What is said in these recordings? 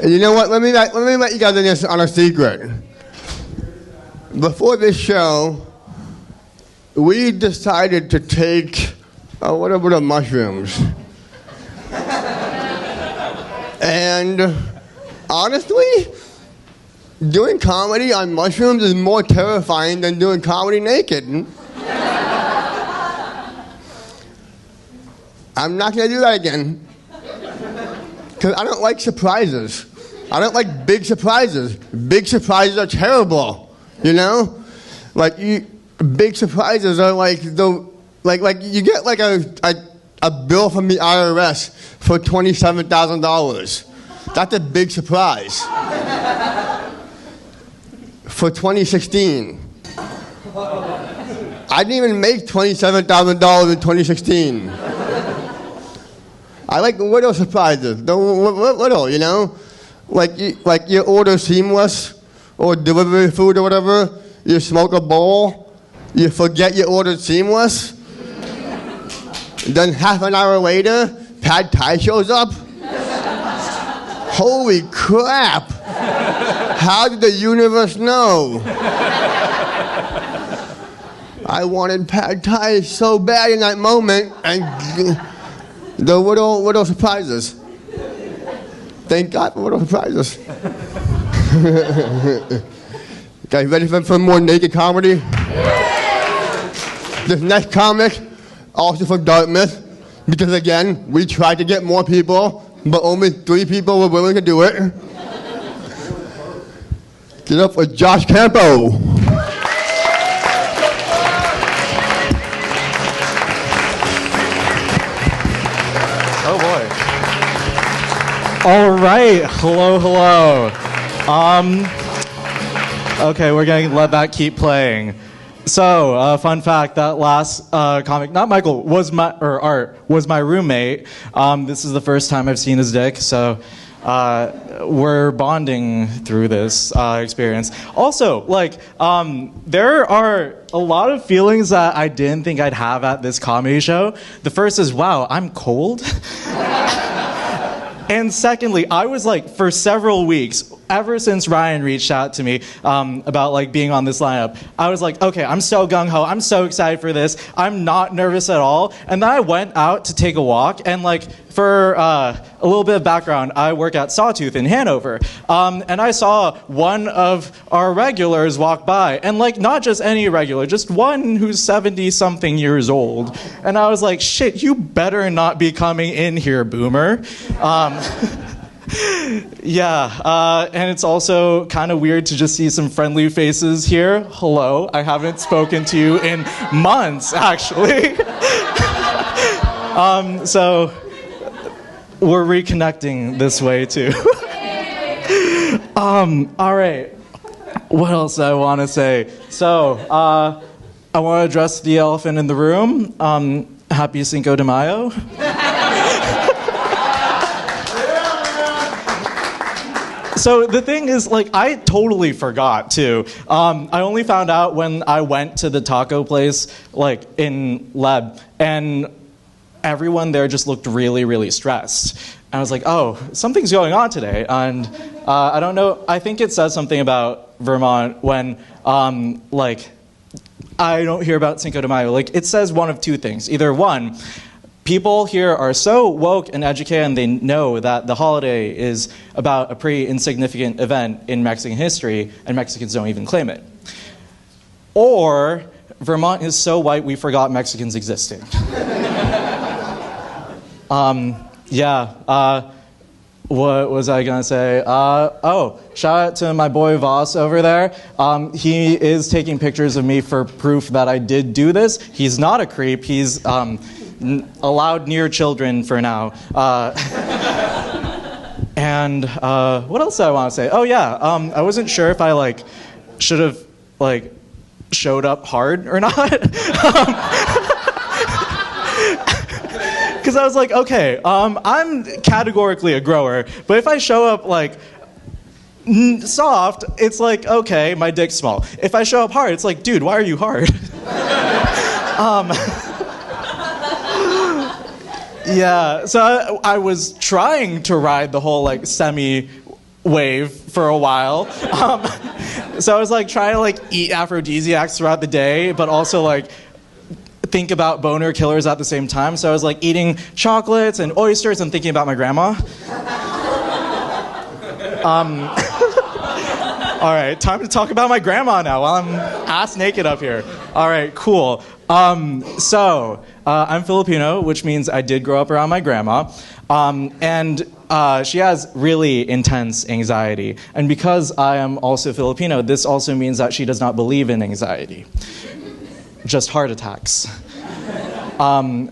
You know what? Let me let you guys in this on a secret. Before this show, we decided to take whatever the mushrooms. And honestly, doing comedy on mushrooms is more terrifying than doing comedy naked. I'm not going to do that again. Because I don't like surprises. I don't like big surprises. Big surprises are terrible, you know? Big surprises are like you get like a bill from the IRS for $27,000. That's a big surprise. For 2016. I didn't even make $27,000 in 2016. I like little surprises. Little, you know? Like you order Seamless or delivery food or whatever, you smoke a bowl, you forget you ordered Seamless, then half an hour later, Pad Thai shows up. Holy crap! How did the universe know? I wanted Pad Thai so bad in that moment, and the little surprises. Thank God for little surprises. Guys, ready for more naked comedy? This next comic, also from Dartmouth, because again, we tried to get more people, but only 3 people were willing to do it. Get up for Josh Ocampo. Oh boy. All right, hello. Okay, we're gonna let that keep playing. So, fun fact, that last comic, not Michael, Art, was my roommate. This is the first time I've seen his dick, so we're bonding through this experience. Also, there are a lot of feelings that I didn't think I'd have at this comedy show. The first is, wow, I'm cold. And secondly, I was for several weeks, ever since Ryan reached out to me about being on this lineup, I was like, okay, I'm so gung-ho, I'm so excited for this, I'm not nervous at all. And then I went out to take a walk, and for a little bit of background, I work at Sawtooth in Hanover, and I saw one of our regulars walk by, and not just any regular, just one who's 70-something years old. And I was like, shit, you better not be coming in here, boomer. Yeah, and it's also kind of weird to just see some friendly faces here. Hello, I haven't spoken to you in months, actually. So we're reconnecting this way, too. All right, what else do I want to say? So, I want to address the elephant in the room. Happy Cinco de Mayo. So the thing is, I totally forgot, too. I only found out when I went to the taco place, in Leb, and everyone there just looked really, really stressed. And I was like, oh, something's going on today. And I don't know, I think it says something about Vermont when, I don't hear about Cinco de Mayo. It says one of two things. Either one, people here are so woke and educated, and they know that the holiday is about a pretty insignificant event in Mexican history, and Mexicans don't even claim it. Or Vermont is so white we forgot Mexicans existed. What was I going to say? Shout out to my boy Voss over there. He is taking pictures of me for proof that I did do this. He's not a creep. He's allowed near children for now. And what else do I want to say? Oh yeah, I wasn't sure if I should have showed up hard or not. Because I was like, okay, I'm categorically a grower, but if I show up soft, it's okay, my dick's small. If I show up hard, it's dude, why are you hard? Yeah, so I was trying to ride the whole wave for a while. So I was like trying to like eat aphrodisiacs throughout the day, but also like think about boner killers at the same time. So I was like eating chocolates and oysters and thinking about my grandma. All right, time to talk about my grandma now while I'm ass naked up here. All right, cool. So I'm Filipino, which means I did grow up around my grandma. And she has really intense anxiety. And because I am also Filipino, this also means that she does not believe in anxiety. Just heart attacks.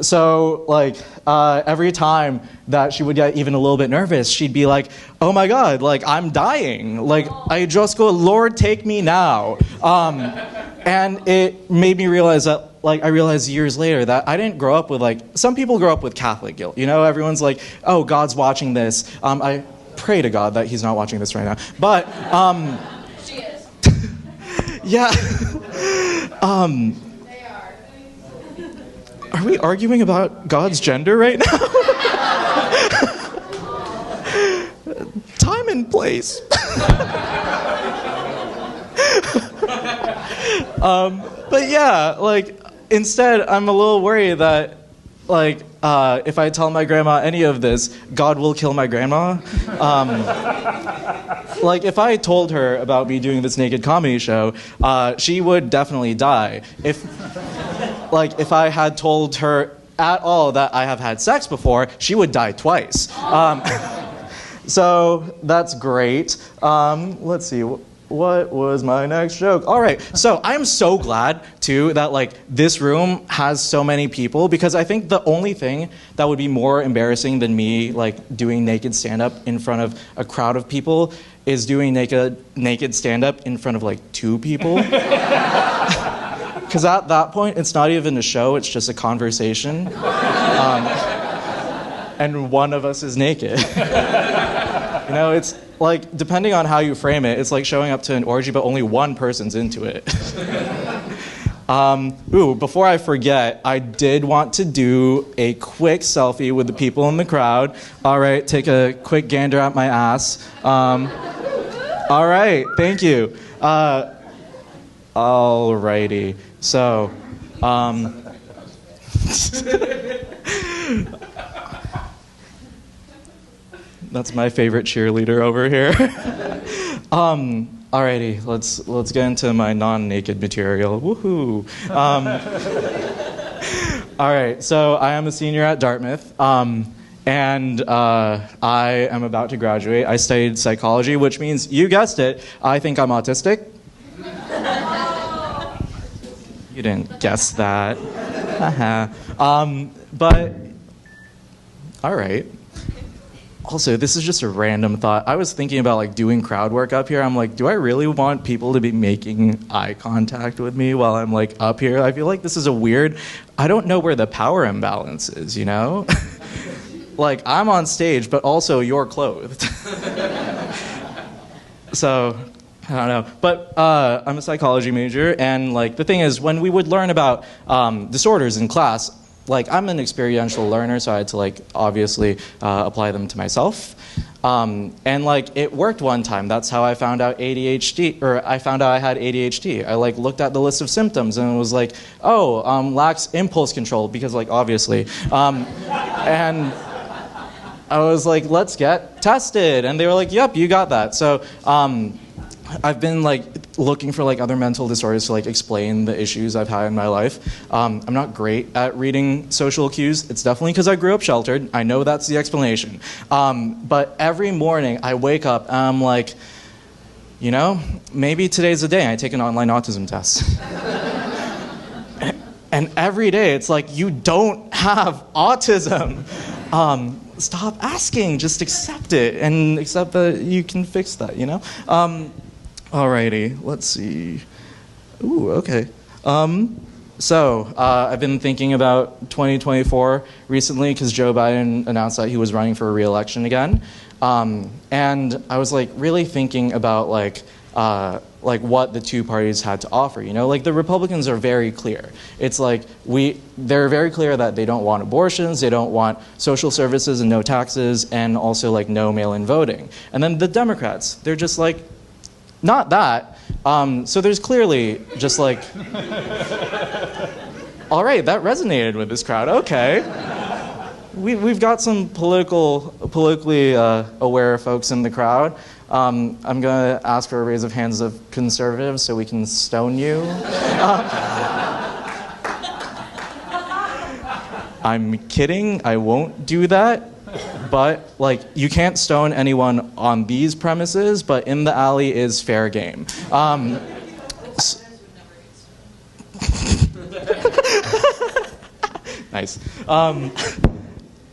So, like, every time that she would get even a little bit nervous, she'd be like, oh my God, like, I'm dying. Like, I just go, Lord, take me now. And it made me realize that, like, I realized years later that I didn't grow up with, like, some people grow up with Catholic guilt. You know, everyone's like, oh, God's watching this. I pray to God that he's not watching this right now. But, She is. yeah. They are. Are we arguing about God's gender right now? Time and place. But yeah, like, instead, I'm a little worried that, like, if I tell my grandma any of this, God will kill my grandma. Like, if I told her about me doing this naked comedy show, she would definitely die. If I had told her at all that I have had sex before, she would die twice. So that's great. Let's see. What was my next joke? All right, so I'm so glad, too, that, like, this room has so many people, because I think the only thing that would be more embarrassing than me, like, doing naked stand-up in front of a crowd of people is doing naked stand-up in front of, like, 2 people. Because at that point, it's not even a show, it's just a conversation. And one of us is naked. You know, it's like, depending on how you frame it, it's like showing up to an orgy, but only one person's into it. Before I forget, I did want to do a quick selfie with the people in the crowd. All right, take a quick gander at my ass. All right, thank you. Alrighty, so, that's my favorite cheerleader over here. Alrighty, let's get into my non-naked material. Woohoo! All right, so I am a senior at Dartmouth, and I am about to graduate. I studied psychology, which means, you guessed it, I think I'm autistic. You didn't guess that. But, all right. Also, this is just a random thought. I was thinking about, like, doing crowd work up here. I'm like, do I really want people to be making eye contact with me while I'm, like, up here? I feel like this is I don't know where the power imbalance is, you know? Like, I'm on stage, but also you're clothed. So, I don't know. But I'm a psychology major, and, like, the thing is, when we would learn about disorders in class, like, I'm an experiential learner, so I had to, like, obviously apply them to myself. And, like, it worked one time. That's how I found out ADHD, or I found out I had ADHD. I, like, looked at the list of symptoms and it was like, oh, lacks impulse control, because, like, obviously. And I was like, let's get tested. And they were like, yep, you got that. So I've been, like, looking for, like, other mental disorders to, like, explain the issues I've had in my life. I'm not great at reading social cues. It's definitely because I grew up sheltered. I know that's the explanation. But every morning I wake up and I'm like, you know, maybe today's the day I take an online autism test. And every day it's like, you don't have autism. Stop asking, just accept it, and accept that you can fix that, you know? Alrighty, let's see. Ooh, okay. So, I've been thinking about 2024 recently because Joe Biden announced that he was running for re-election again. And I was, like, really thinking about, like, what the two parties had to offer. Like the Republicans are very clear. It's like they're very clear that they don't want abortions, they don't want social services and no taxes, and also like no mail-in voting. And then the Democrats, they're just like, not that. So there's clearly just like, all right, that resonated with this crowd. Okay. We've got some politically aware folks in the crowd. I'm going to ask for a raise of hands of conservatives so we can stone you. I'm kidding. I won't do that. But, like, you can't stone anyone on these premises, but in the alley is fair game. Nice.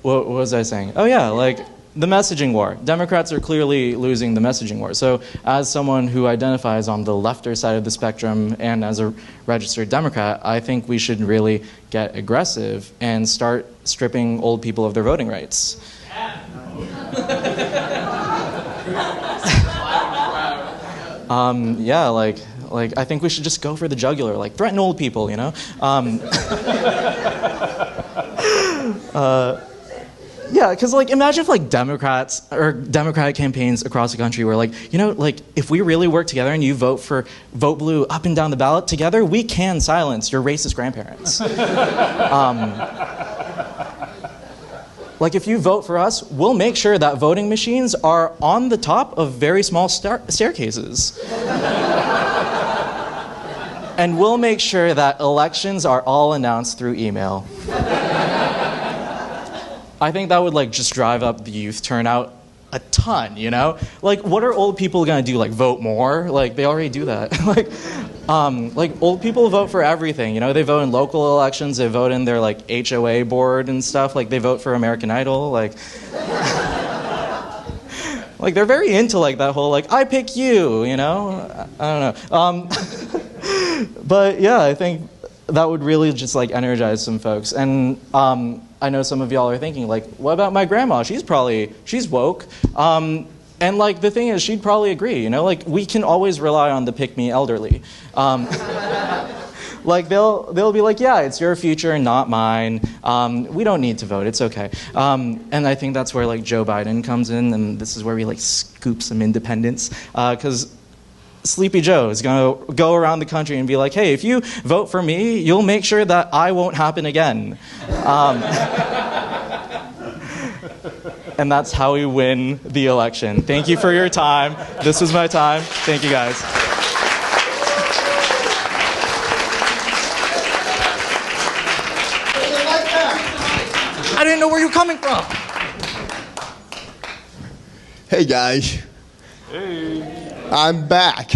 What was I saying? Oh, yeah, like, the messaging war. Democrats are clearly losing the messaging war. So as someone who identifies on the lefter side of the spectrum and as a registered Democrat, I think we should really get aggressive and start stripping old people of their voting rights. Yeah, like I think we should just go for the jugular, like threaten old people, Yeah, because like imagine if like Democrats or Democratic campaigns across the country were like, like if we really work together and you vote blue up and down the ballot together, we can silence your racist grandparents. Like if you vote for us, we'll make sure that voting machines are on the top of very small staircases. And we'll make sure that elections are all announced through email. I think that would like just drive up the youth turnout a ton, Like what are old people gonna do? Like vote more? Like they already do that. Like old people vote for everything, They vote in local elections, they vote in their like HOA board and stuff. Like they vote for American Idol. Like they're very into like that whole like I pick you, I don't know. But yeah, I think that would really just like energize some folks. And I know some of y'all are thinking like, what about my grandma? She's woke. And like the thing is, she'd probably agree, Like we can always rely on the pick-me elderly. Like they'll be like, yeah, it's your future, not mine. We don't need to vote. It's okay. And I think that's where like Joe Biden comes in, and this is where we like scoop some independence, because Sleepy Joe is going to go around the country and be like, hey, if you vote for me, you'll make sure that I won't happen again. And that's how we win the election. Thank you for your time. This was my time. Thank you, guys. I didn't know where you were coming from. Hey, guys. Hey. I'm back.